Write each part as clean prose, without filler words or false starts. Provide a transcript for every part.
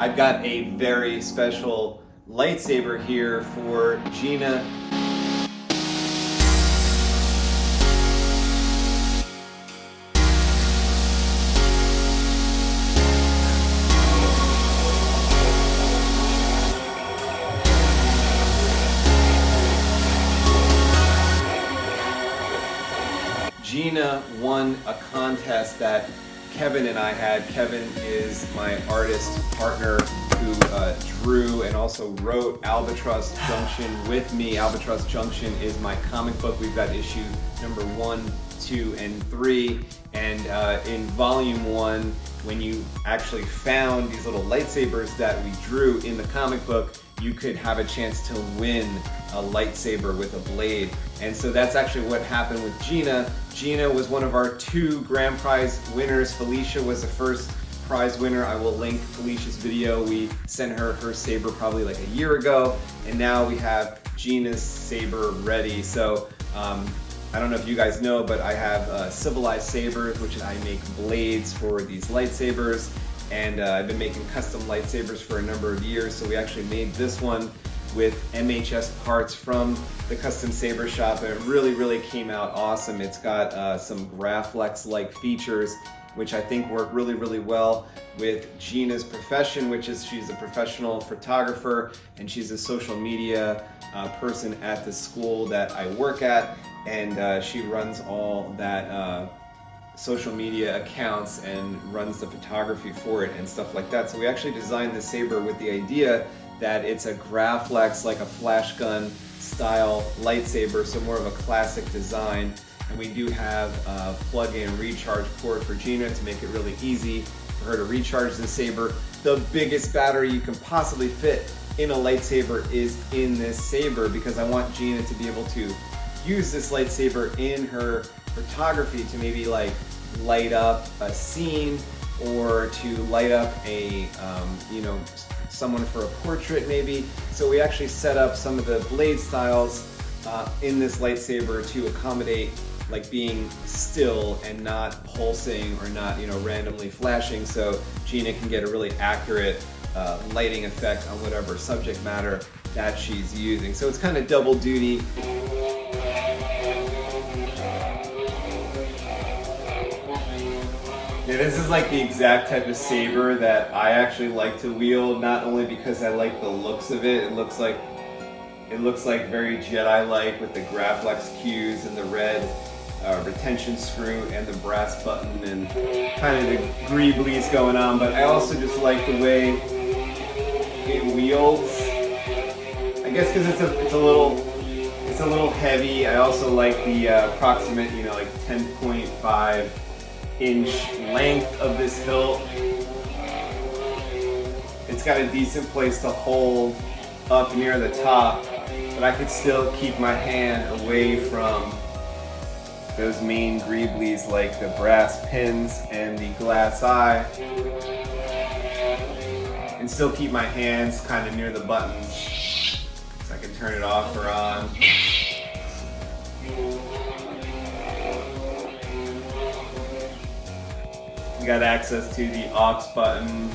I've got a very special lightsaber here for Gina. Gina won a contest that Kevin and I had. Kevin is my artist partner who drew and also wrote Albatross Junction with me. Albatross Junction is my comic book. We've got issue number 1, 2, and 3. And in volume 1, when you actually found these little lightsabers that we drew in the comic book, you could have a chance to win a lightsaber with a blade. And so that's actually what happened with Gina. Gina was one of our 2 grand prize winners. Felicia was the first prize winner. I will link Felicia's video. We sent her her saber probably like a year ago, and now we have Gina's saber ready. So I don't know if you guys know, but I have Civilized Sabers, which I make blades for these lightsabers. And I've been making custom lightsabers for a number of years, so we actually made this one with MHS parts from the custom saber shop, and it really came out awesome. It's got some Graflex-like features, which I think work really well with Gina's profession, which is she's a professional photographer and she's a social media person at the school that I work at, and she runs all that social media accounts and runs the photography for it and stuff like that. So we actually designed the saber with the idea that it's a Graflex, like a flash gun style lightsaber, so more of a classic design. And we do have a plug-in recharge port for Gina to make it really easy for her to recharge the saber. The biggest battery you can possibly fit in a lightsaber is in this saber, because I want Gina to be able to use this lightsaber in her photography to maybe like light up a scene, or to light up a someone for a portrait maybe. So we actually set up some of the blade styles in this lightsaber to accommodate like being still and not pulsing or not randomly flashing, so Gina can get a really accurate lighting effect on whatever subject matter that she's using. So it's kind of double duty. Yeah, this is like the exact type of saber that I actually like to wield, not only because I like the looks of it. It looks like very Jedi-like with the Graflex cues and the red retention screw and the brass button and kind of the greeblies going on, but I also just like the way it wields. I guess because it's a little heavy. I also like the approximate, like 10.5 inch length of this hilt. It's got a decent place to hold up near the top, but I could still keep my hand away from those main greeblies like the brass pins and the glass eye, and still keep my hands kind of near the buttons so I can turn it off or on. We got access to the aux button.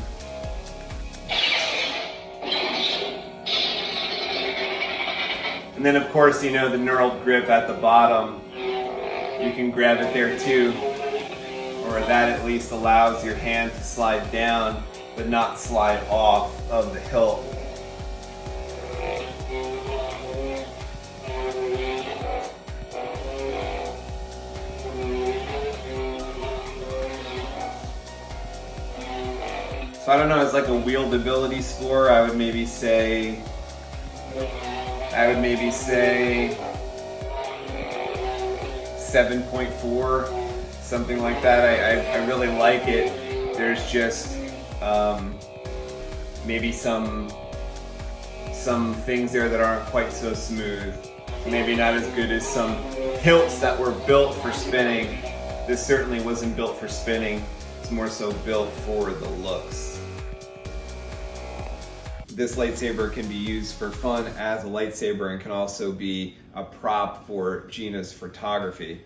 And then of course, the knurled grip at the bottom. You can grab it there too, or that at least allows your hand to slide down but not slide off of the hilt. So I don't know, it's like a wieldability score. I would maybe say 7.4, something like that. I really like it. There's just maybe some things there that aren't quite so smooth. Maybe not as good as some hilts that were built for spinning. This certainly wasn't built for spinning. It's more so built for the looks. This lightsaber can be used for fun as a lightsaber and can also be a prop for Gina's photography.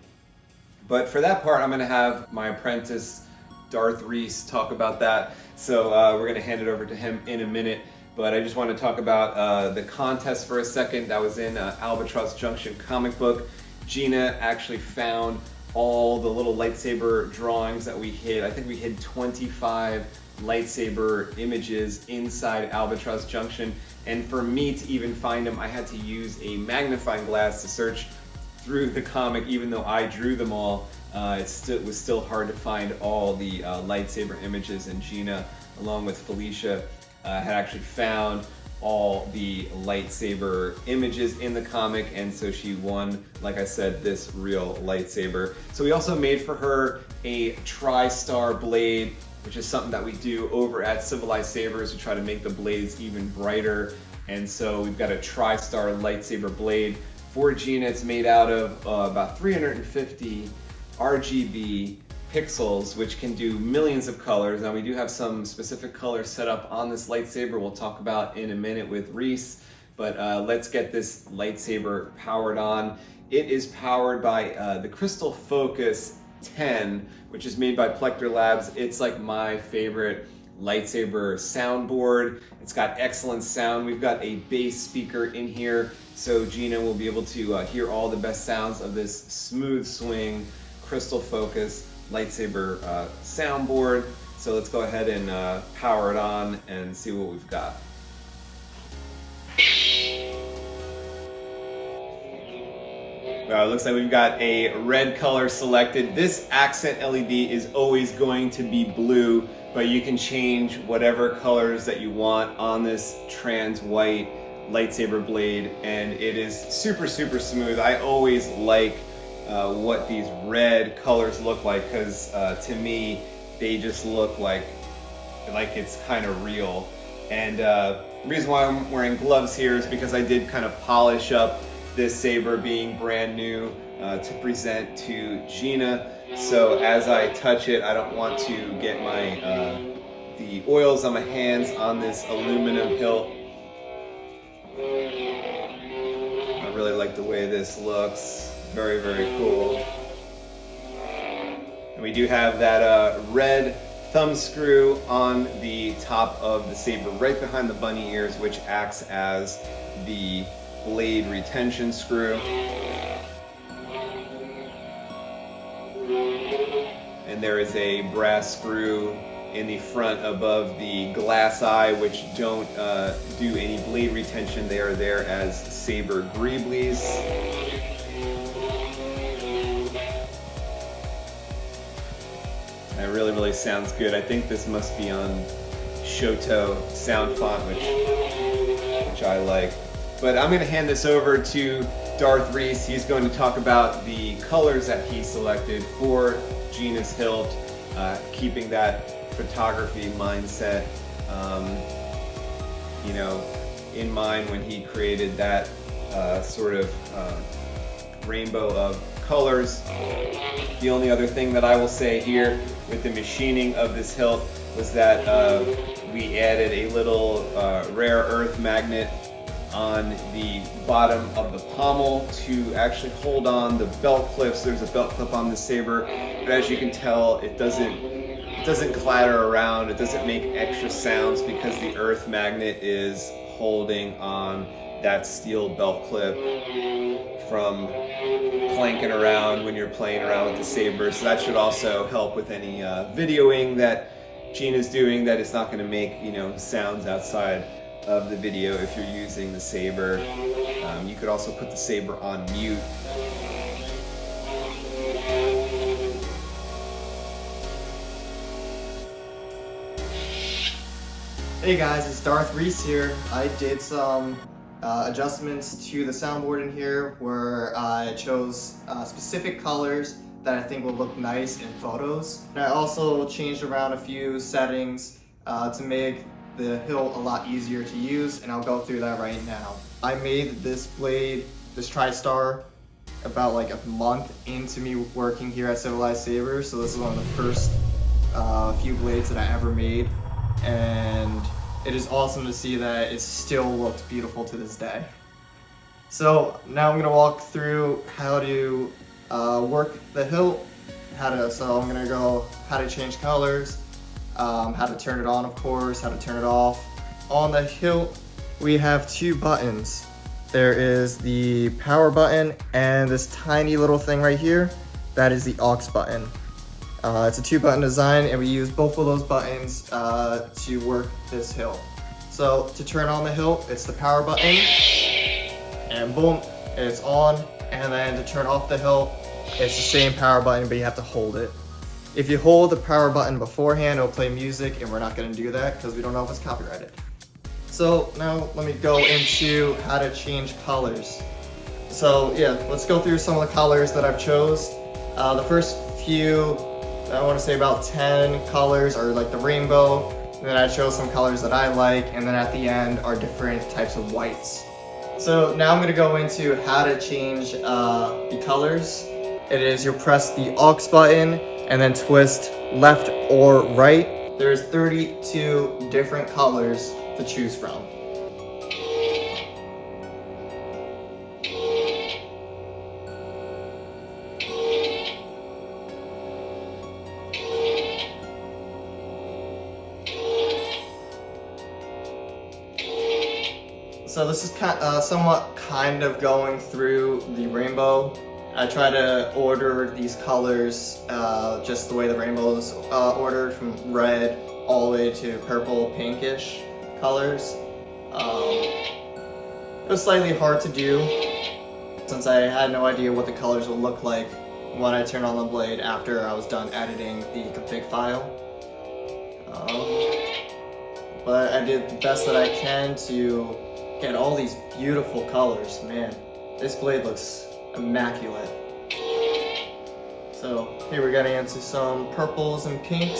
But for that part, I'm going to have my apprentice Darth Reese talk about that. So we're gonna hand it over to him in a minute. But I just want to talk about the contest for a second. That was in Albatross Junction comic book. Gina actually found all the little lightsaber drawings that we hid. I think we hid 25 lightsaber images inside Albatross Junction. And for me to even find them, I had to use a magnifying glass to search through the comic, even though I drew them all. It was still hard to find all the lightsaber images, and Gina, along with Felicia, had actually found all the lightsaber images in the comic, and so she won, like I said, this real lightsaber. So we also made for her a tri-star blade, which is something that we do over at Civilized Sabers. We try to make the blades even brighter, and so we've got a tri-star lightsaber blade for Gina. It's made out of about 350 RGB pixels, which can do millions of colors. Now we do have some specific colors set up on this lightsaber we'll talk about in a minute with Reese, but let's get this lightsaber powered on. It is powered by the Crystal Focus 10, which is made by Plecter Labs. It's like my favorite lightsaber soundboard. It's got excellent sound. We've got a bass speaker in here, so Gina will be able to hear all the best sounds of this smooth swing Crystal Focus lightsaber soundboard. So let's go ahead and power it on and see what we've got. Well, it looks like we've got a red color selected. This accent LED is always going to be blue, but you can change whatever colors that you want on this trans white lightsaber blade, and it is super smooth. I always like what these red colors look like, because to me they just look like it's kind of real. And the reason why I'm wearing gloves here is because I did kind of polish up this saber, being brand new, to present to Gina. So as I touch it, I don't want to get my the oils on my hands on this aluminum hilt. I really like the way this looks. Very cool. And we do have that red thumb screw on the top of the saber, right behind the bunny ears, which acts as the blade retention screw. And there is a brass screw in the front above the glass eye, which don't do any blade retention. They are there as saber greeblies. It really sounds good. I think this must be on Shoto sound font, which I like. But I'm going to hand this over to Darth Reese. He's going to talk about the colors that he selected for Gina's hilt, keeping that photography mindset, in mind when he created that sort of rainbow of colors. The only other thing that I will say here with the machining of this hilt was that we added a little rare earth magnet on the bottom of the pommel to actually hold on the belt clips. There's a belt clip on the saber, but as you can tell, it doesn't clatter around. It doesn't make extra sounds because the earth magnet is holding on that steel belt clip from clanking around when you're playing around with the saber. So that should also help with any videoing that Gina's doing that is not going to make sounds outside of the video if you're using the saber. You could also put the saber on mute. Hey guys, it's Darth Reese here. I did some adjustments to the soundboard in here where I chose specific colors that I think will look nice in photos. And I also changed around a few settings to make the hilt a lot easier to use, and I'll go through that right now. I made this blade, this tri-star, about like a month into me working here at Civilized Sabers, so this is one of the first few blades that I ever made, and it is awesome to see that it still looks beautiful to this day. So now I'm going to walk through how to work the hilt so I'm gonna go how to change colors, how to turn it on, of course, how to turn it off. On the hilt, we have two buttons. There is the power button and this tiny little thing right here. That is the aux button. It's a 2-button design, and we use both of those buttons to work this hilt. So to turn on the hilt, it's the power button, and boom, it's on. And then to turn off the hilt, it's the same power button, but you have to hold it. If you hold the power button beforehand, it'll play music, and we're not gonna do that because we don't know if it's copyrighted. So now let me go into how to change colors. So yeah, let's go through some of the colors that I've chose. The first few, I want to say about 10 colors are like the rainbow, and then I chose some colors that I like, and then at the end are different types of whites. So now I'm going to go into how to change the colors. It is you press the aux button and then twist left or right. There's 32 different colors to choose from. So this is somewhat kind of going through the rainbow. I try to order these colors just the way the rainbow is ordered, from red all the way to purple, pinkish colors. It was slightly hard to do since I had no idea what the colors would look like when I turned on the blade after I was done editing the config file. But I did the best that I can to get all these beautiful colors. Man, this blade looks immaculate. So here we're getting into some purples and pinks.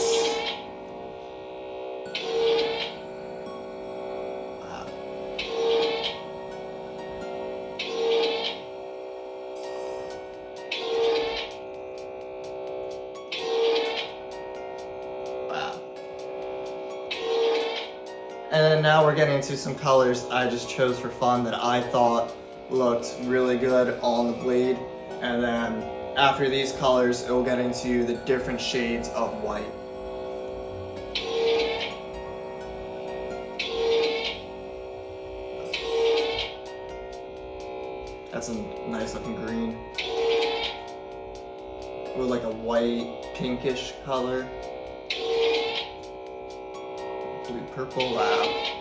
Wow. Wow. And then now we're getting into some colors I just chose for fun that I thought looked really good on the blade. And then after these colors, it will get into the different shades of white. That's a nice looking green. With like a white pinkish color. Blue purple, wow.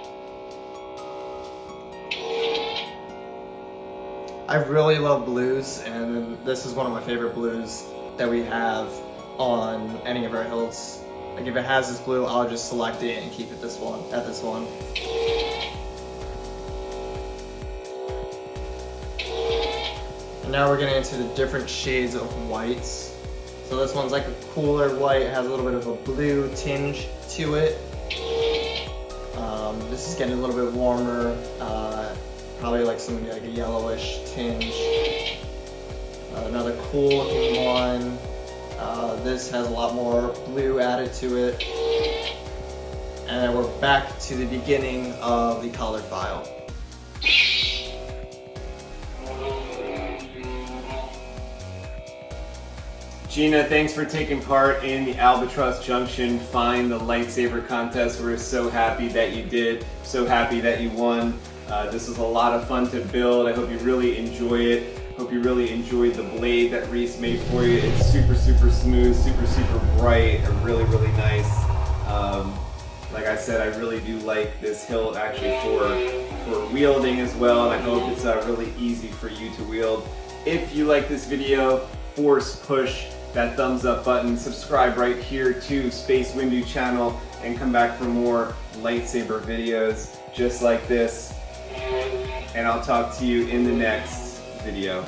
I really love blues, and this is one of my favorite blues that we have on any of our hilts. Like if it has this blue, I'll just select it and keep it this one. And now we're getting into the different shades of whites. So this one's like a cooler white, it has a little bit of a blue tinge to it. This is getting a little bit warmer. Probably like something like a yellowish tinge. Another cool looking one. This has a lot more blue added to it. And then we're back to the beginning of the color file. Gina, thanks for taking part in the Albatross Junction Find the Lightsaber contest. We're so happy that you did, so happy that you won. This was a lot of fun to build. I hope you really enjoy it. Hope you really enjoyed the blade that Reese made for you. It's super, super smooth, super, super bright, and really, really nice. Like I said, I really do like this hilt actually for wielding as well, and I hope it's really easy for you to wield. If you like this video, force push that thumbs up button, subscribe right here to SpaceWindu channel, and come back for more lightsaber videos just like this. And I'll talk to you in the next video.